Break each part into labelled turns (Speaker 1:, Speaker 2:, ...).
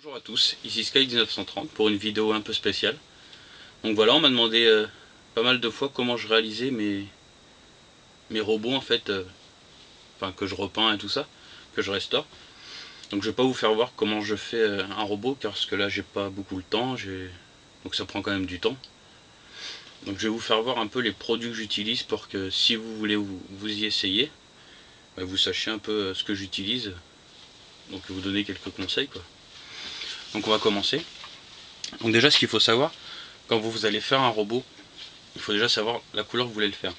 Speaker 1: Bonjour à tous, ici Sky1930 pour une vidéo un peu spéciale. Donc voilà, on m'a demandé pas mal de fois comment je réalisais mes robots en fait, enfin que je repeins et tout ça, que je restaure. Donc je vais pas vous faire voir comment je fais un robot parce que là j'ai pas beaucoup le temps, donc ça prend quand même du temps. Donc je vais vous faire voir un peu les produits que j'utilise pour que si vous voulez vous y essayer, bah, vous sachiez un peu ce que j'utilise, donc vous donner quelques conseils quoi. Donc on va commencer. Donc déjà ce qu'il faut savoir, quand vous allez faire un robot, il faut déjà savoir la couleur que vous voulez le faire.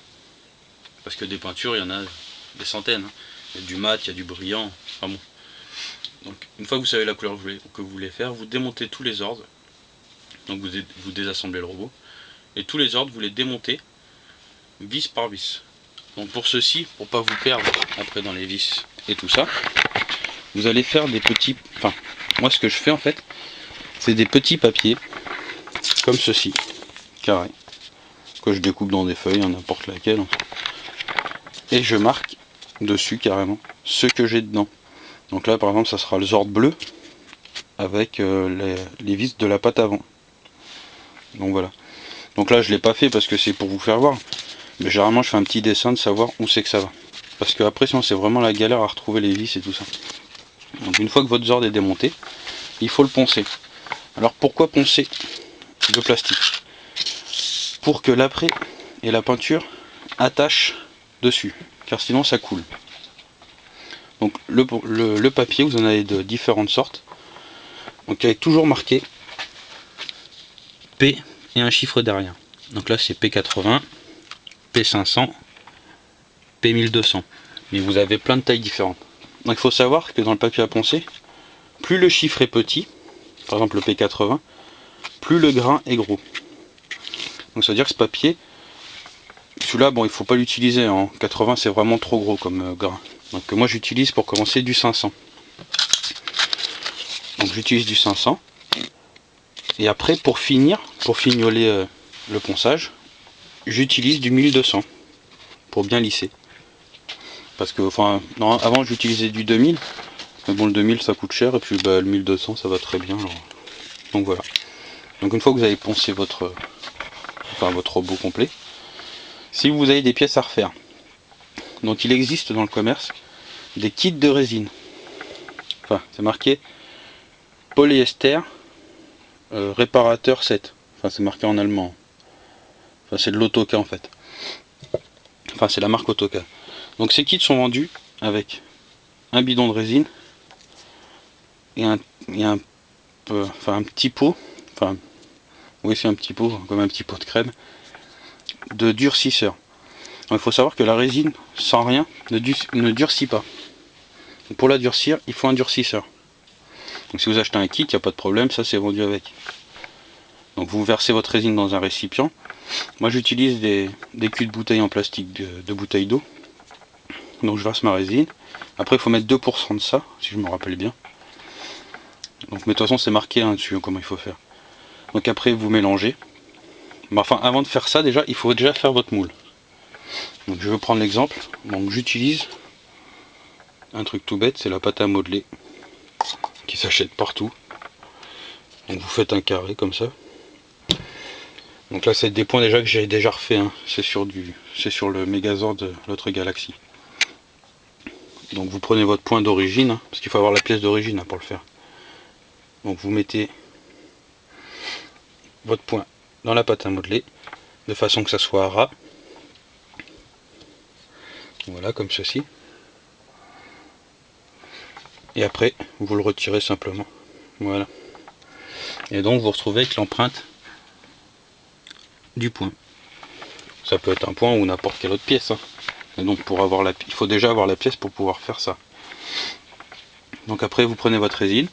Speaker 1: Parce que des peintures, il y en a des centaines. Il y a du mat, il y a du brillant. Enfin bon. Donc une fois que vous savez la couleur que vous voulez faire, vous démontez tous les ordres. Donc vous désassemblez le robot. Et tous les ordres, vous les démontez vis par vis. Donc pour ceci, pour pas vous perdre après dans les vis et tout ça, vous allez faire des petits... Enfin, moi ce que je fais en fait, c'est des petits papiers, comme ceci, carré, que je découpe dans des feuilles, n'importe laquelle. Et je marque dessus carrément ce que j'ai dedans. Donc là par exemple ça sera le ordre bleu avec les vis de la patte avant. Donc voilà. Donc là je l'ai pas fait parce que c'est pour vous faire voir. Mais généralement je fais un petit dessin de savoir où c'est que ça va. Parce que après sinon c'est vraiment la galère à retrouver les vis et tout ça. Donc une fois que votre ordre est démonté, il faut le poncer. Alors pourquoi poncer le plastique? Pour que l'après et la peinture attachent dessus. Car sinon ça coule. Donc le papier, vous en avez de différentes sortes. Donc avec toujours marqué P et un chiffre derrière. Donc là c'est P80, P500, P1200. Mais vous avez plein de tailles différentes. Donc il faut savoir que dans le papier à poncer, plus le chiffre est petit, par exemple le P80, plus le grain est gros. Donc ça veut dire que ce papier, celui-là, bon, il ne faut pas l'utiliser. En 80 c'est vraiment trop gros comme grain. Donc moi j'utilise pour commencer du 500. Donc j'utilise du 500. Et après pour finir, pour fignoler le ponçage, j'utilise du 1200 pour bien lisser. Parce que enfin non, avant j'utilisais du 2000, mais bon le 2000 ça coûte cher et puis bah, le 1200 ça va très bien. Alors. Donc voilà. Donc une fois que vous avez poncé votre robot complet, si vous avez des pièces à refaire, donc il existe dans le commerce des kits de résine. Enfin c'est marqué polyester réparateur 7. Enfin c'est marqué en allemand. Enfin c'est de l'Autoka en fait. Enfin c'est la marque Autoka. Donc ces kits sont vendus avec un bidon de résine et un petit pot, enfin oui c'est un petit pot, comme un petit pot de crème, de durcisseur. Donc, il faut savoir que la résine sans rien ne durcit pas. Donc, pour la durcir, il faut un durcisseur. Donc si vous achetez un kit, il n'y a pas de problème, ça c'est vendu avec. Donc vous versez votre résine dans un récipient. Moi j'utilise des culs de bouteilles en plastique de bouteilles d'eau. Donc je verse ma résine. Après il faut mettre 2% de ça, si je me rappelle bien. Donc mais de toute façon c'est marqué hein, dessus comment il faut faire. Donc après vous mélangez. Mais enfin avant de faire ça déjà, il faut déjà faire votre moule. Donc je vais prendre l'exemple. Donc j'utilise un truc tout bête, c'est la pâte à modeler qui s'achète partout. Donc vous faites un carré comme ça. Donc là c'est des points déjà que j'ai déjà refait. Hein. C'est sur le Megazord de l'autre galaxie. Donc vous prenez votre point d'origine, hein, parce qu'il faut avoir la pièce d'origine hein, pour le faire. Donc vous mettez votre point dans la pâte à modeler, de façon que ça soit ras. Voilà, comme ceci. Et après, vous le retirez simplement. Voilà. Et donc vous retrouvez avec l'empreinte du point. Ça peut être un point ou n'importe quelle autre pièce. Hein. Et donc pour avoir il faut déjà avoir la pièce pour pouvoir faire ça. Donc après vous prenez votre résine,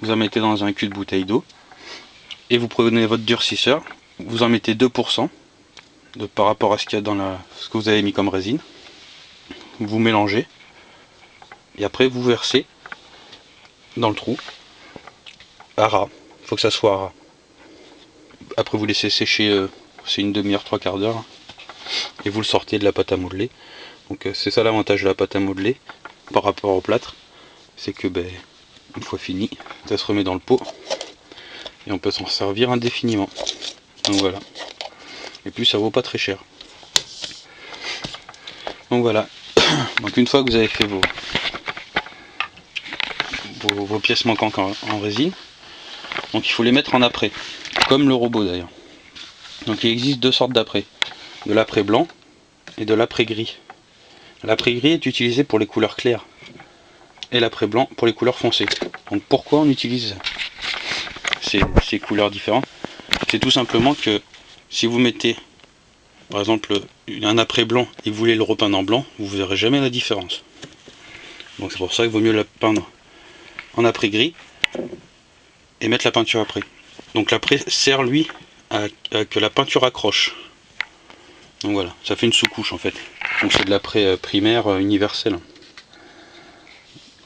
Speaker 1: vous en mettez dans un cul de bouteille d'eau, et vous prenez votre durcisseur, vous en mettez 2% par rapport à ce qu'il y a dans ce que vous avez mis comme résine. Vous mélangez, et après vous versez dans le trou à ras. Il faut que ça soit à ras. Après vous laissez sécher, c'est une demi-heure, 3/4 d'heure, et vous le sortez de la pâte à modeler. Donc c'est ça l'avantage de la pâte à modeler par rapport au plâtre, c'est que Une fois fini, ça se remet dans le pot et on peut s'en servir indéfiniment. Donc voilà. Et puis ça vaut pas très cher. Donc voilà. Donc une fois que vous avez fait vos pièces manquantes en résine, donc il faut les mettre en apprêt, comme le robot d'ailleurs. Donc il existe deux sortes d'apprêt, de l'apprêt blanc et de l'apprêt gris. L'apprêt gris est utilisé pour les couleurs claires et l'apprêt blanc pour les couleurs foncées. Donc pourquoi on utilise ces couleurs différentes? C'est tout simplement que si vous mettez par exemple un apprêt blanc et vous voulez le repeindre en blanc, vous ne verrez jamais la différence. Donc c'est pour ça qu'il vaut mieux la peindre en apprêt gris et mettre la peinture après. Donc l'apprêt sert lui à que la peinture accroche. Donc voilà, ça fait une sous-couche en fait. Donc c'est de l'apprêt primaire universel.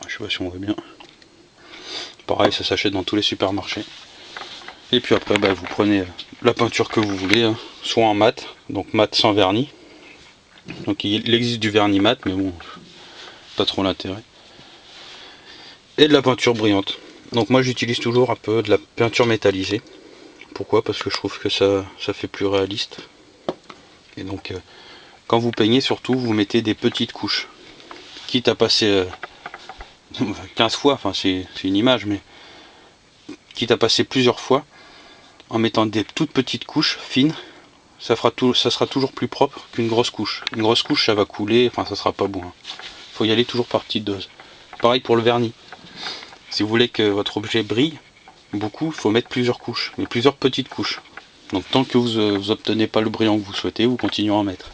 Speaker 1: Je sais pas si on voit bien. Pareil, ça s'achète dans tous les supermarchés. Et puis après, vous prenez la peinture que vous voulez, hein, soit en mat, donc mat sans vernis. Donc il existe du vernis mat, mais bon, pas trop l'intérêt. Et de la peinture brillante. Donc moi j'utilise toujours un peu de la peinture métallisée. Pourquoi? Parce que je trouve que ça fait plus réaliste. Et donc quand vous peignez, surtout vous mettez des petites couches. Quitte à passer 15 fois, enfin c'est une image, mais quitte à passer plusieurs fois, en mettant des toutes petites couches fines, ça sera toujours plus propre qu'une grosse couche. Une grosse couche ça va couler, enfin ça sera pas bon. Hein. Faut y aller toujours par petite dose. Pareil pour le vernis. Si vous voulez que votre objet brille beaucoup, il faut mettre plusieurs couches, mais plusieurs petites couches. Donc tant que vous obtenez pas le brillant que vous souhaitez, vous continuez à en mettre.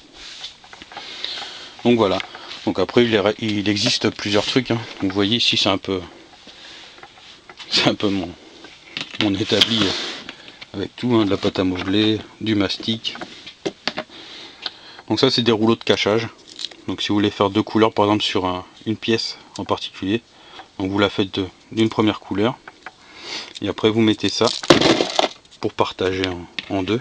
Speaker 1: Donc voilà. Donc après il existe plusieurs trucs. Hein. Vous voyez ici c'est un peu mon établi avec tout, hein, de la pâte à modeler, du mastic. Donc ça c'est des rouleaux de cachage. Donc si vous voulez faire deux couleurs par exemple sur une pièce en particulier, donc vous la faites d'une première couleur et après vous mettez ça pour partager en deux.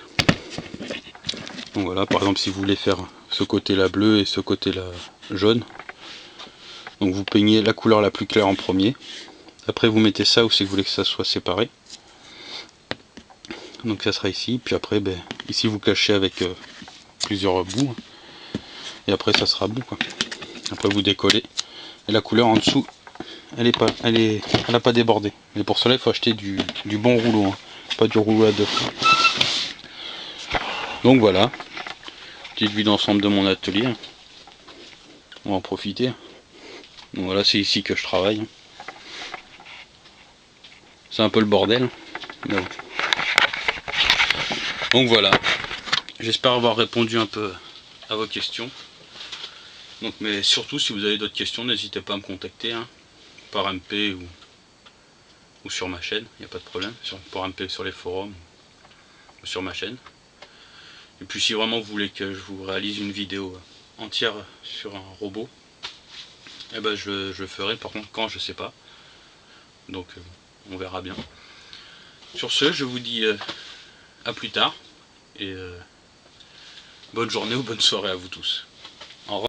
Speaker 1: Donc voilà, par exemple si vous voulez faire ce côté là bleu et ce côté là jaune, donc vous peignez la couleur la plus claire en premier, après vous mettez ça où c'est que vous voulez que ça soit séparé, donc ça sera ici, puis après ici vous cachez avec plusieurs bouts et après ça sera bon quoi. Après vous décollez et la couleur en dessous elle n'a pas débordé, mais pour cela il faut acheter du bon rouleau, hein, pas du rouleau à deux. Donc voilà, petite vue d'ensemble de mon atelier, on va en profiter. Donc voilà, c'est ici que je travaille. C'est un peu le bordel. Mais bon. Donc voilà, j'espère avoir répondu un peu à vos questions. Donc, mais surtout si vous avez d'autres questions, n'hésitez pas à me contacter, hein, par MP ou sur ma chaîne, il n'y a pas de problème, par MP sur les forums ou sur ma chaîne. Et puis si vraiment vous voulez que je vous réalise une vidéo entière sur un robot, eh ben je le ferai, par contre quand je sais pas. Donc on verra bien. Sur ce, je vous dis à plus tard et bonne journée ou bonne soirée à vous tous.